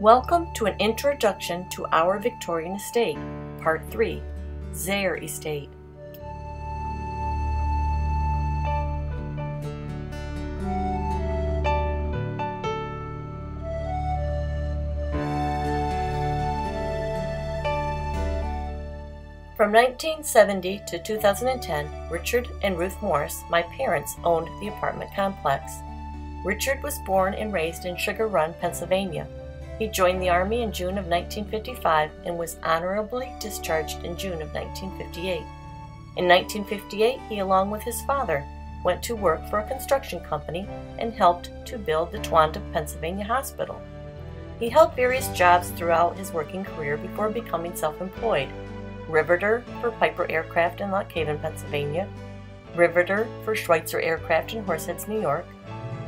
Welcome to an introduction to our Victorian estate, Part 3, Zehr Estate. From 1970 to 2010, Richard and Ruth Morris, my parents, owned the apartment complex. Richard was born and raised in Sugar Run, Pennsylvania. He joined the Army in June of 1955 and was honorably discharged in June of 1958. In 1958, he, along with his father, went to work for a construction company and helped to build the Towanda, Pennsylvania hospital. He held various jobs throughout his working career before becoming self-employed. Riveter for Piper Aircraft in Lock Haven, Pennsylvania, riveter for Schweitzer Aircraft in Horseheads, New York,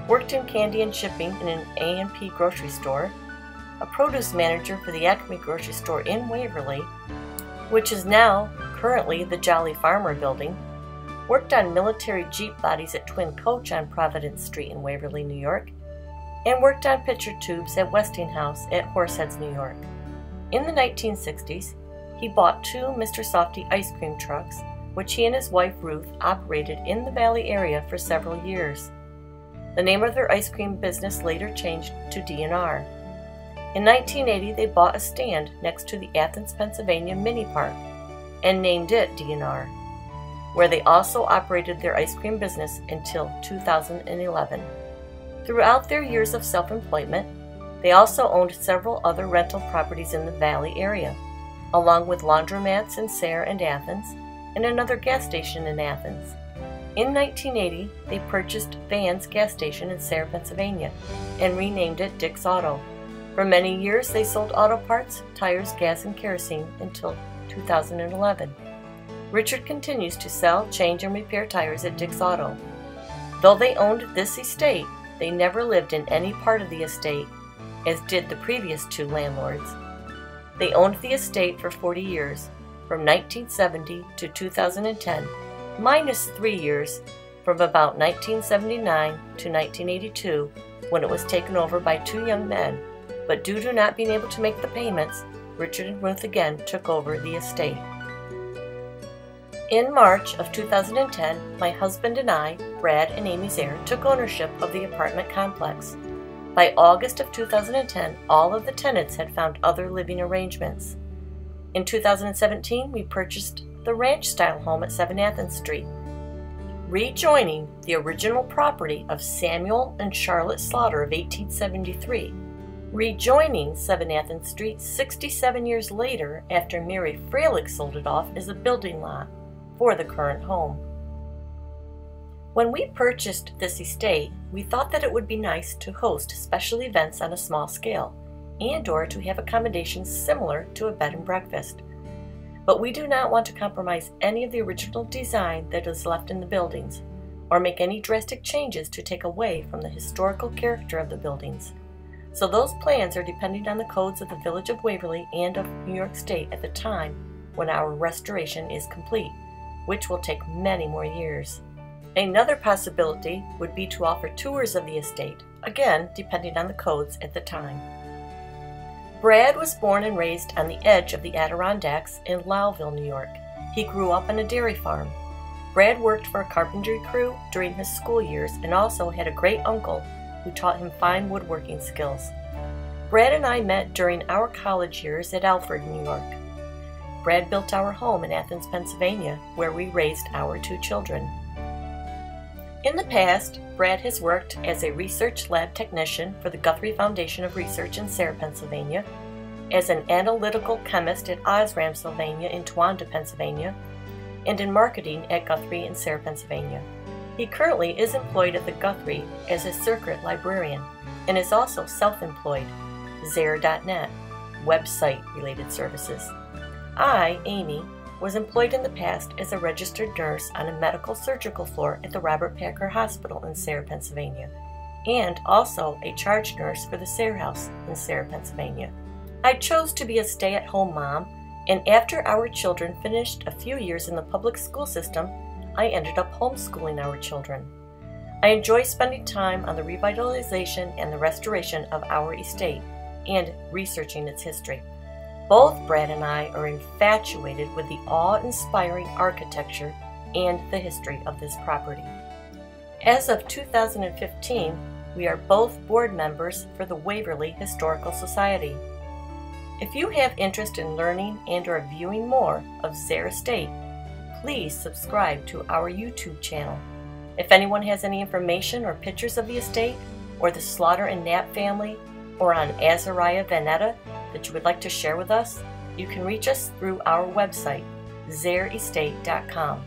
worked in candy and shipping in an A&P grocery store, a produce manager for the Acme grocery store in Waverly, which is now currently the Jolly Farmer building, worked on military Jeep bodies at Twin Coach on Providence Street in Waverly, New York, and worked on picture tubes at Westinghouse at Horseheads, New York. In the 1960s, he bought two Mr. Softy ice cream trucks, which he and his wife Ruth operated in the Valley area for several years. The name of their ice cream business later changed to D&R. In 1980, they bought a stand next to the Athens, Pennsylvania Mini Park and named it D&R, where they also operated their ice cream business until 2011. Throughout their years of self-employment, they also owned several other rental properties in the Valley area, along with laundromats in Sayre and Athens, and another gas station in Athens. In 1980, they purchased Vans gas station in Sayre, Pennsylvania, and renamed it Dick's Auto. For many years, they sold auto parts, tires, gas, and kerosene until 2011. Richard continues to sell, change, and repair tires at Dick's Auto. Though they owned this estate, they never lived in any part of the estate, as did the previous two landlords. They owned the estate for 40 years, from 1970 to 2010, minus 3 years from about 1979 to 1982, when it was taken over by two young men. But due to not being able to make the payments, Richard and Ruth again took over the estate. In March of 2010, my husband and I, Brad and Amy Zehr, took ownership of the apartment complex. By August of 2010, all of the tenants had found other living arrangements. In 2017, we purchased the ranch-style home at 7 Athens Street, rejoining the original property of Samuel and Charlotte Slaughter of 1873, rejoining 7 Athens Street 67 years later after Mary Freilich sold it off as a building lot for the current home. When we purchased this estate, we thought that it would be nice to host special events on a small scale and/or to have accommodations similar to a bed and breakfast. But we do not want to compromise any of the original design that is left in the buildings or make any drastic changes to take away from the historical character of the buildings. So those plans are depending on the codes of the Village of Waverly and of New York State at the time when our restoration is complete, which will take many more years. Another possibility would be to offer tours of the estate, again depending on the codes at the time. Brad was born and raised on the edge of the Adirondacks in Lowville, New York. He grew up on a dairy farm. Brad worked for a carpentry crew during his school years and also had a great uncle who taught him fine woodworking skills. Brad and I met during our college years at Alfred, New York. Brad built our home in Athens, Pennsylvania, where we raised our two children. In the past, Brad has worked as a research lab technician for the Guthrie Foundation of Research in Sayre, Pennsylvania, as an analytical chemist at Osram, Sylvania in Towanda, Pennsylvania, and in marketing at Guthrie in Sayre, Pennsylvania. He currently is employed at the Guthrie as a circuit librarian and is also self-employed, Zehr.net, website-related services. I, Amy, was employed in the past as a registered nurse on a medical surgical floor at the Robert Packer Hospital in Sayre, Pennsylvania, and also a charge nurse for the Sayre House in Sayre, Pennsylvania. I chose to be a stay-at-home mom, and after our children finished a few years in the public school system, I ended up homeschooling our children. I enjoy spending time on the revitalization and the restoration of our estate, and researching its history. Both Brad and I are infatuated with the awe-inspiring architecture and the history of this property. As of 2015, we are both board members for the Waverly Historical Society. If you have interest in learning and/or viewing more of Zehr Estate, please subscribe to our YouTube channel. If anyone has any information or pictures of the estate, or the Slaughter and Knapp family, or on Azariah Vanetta that you would like to share with us, you can reach us through our website, zehrestate.com.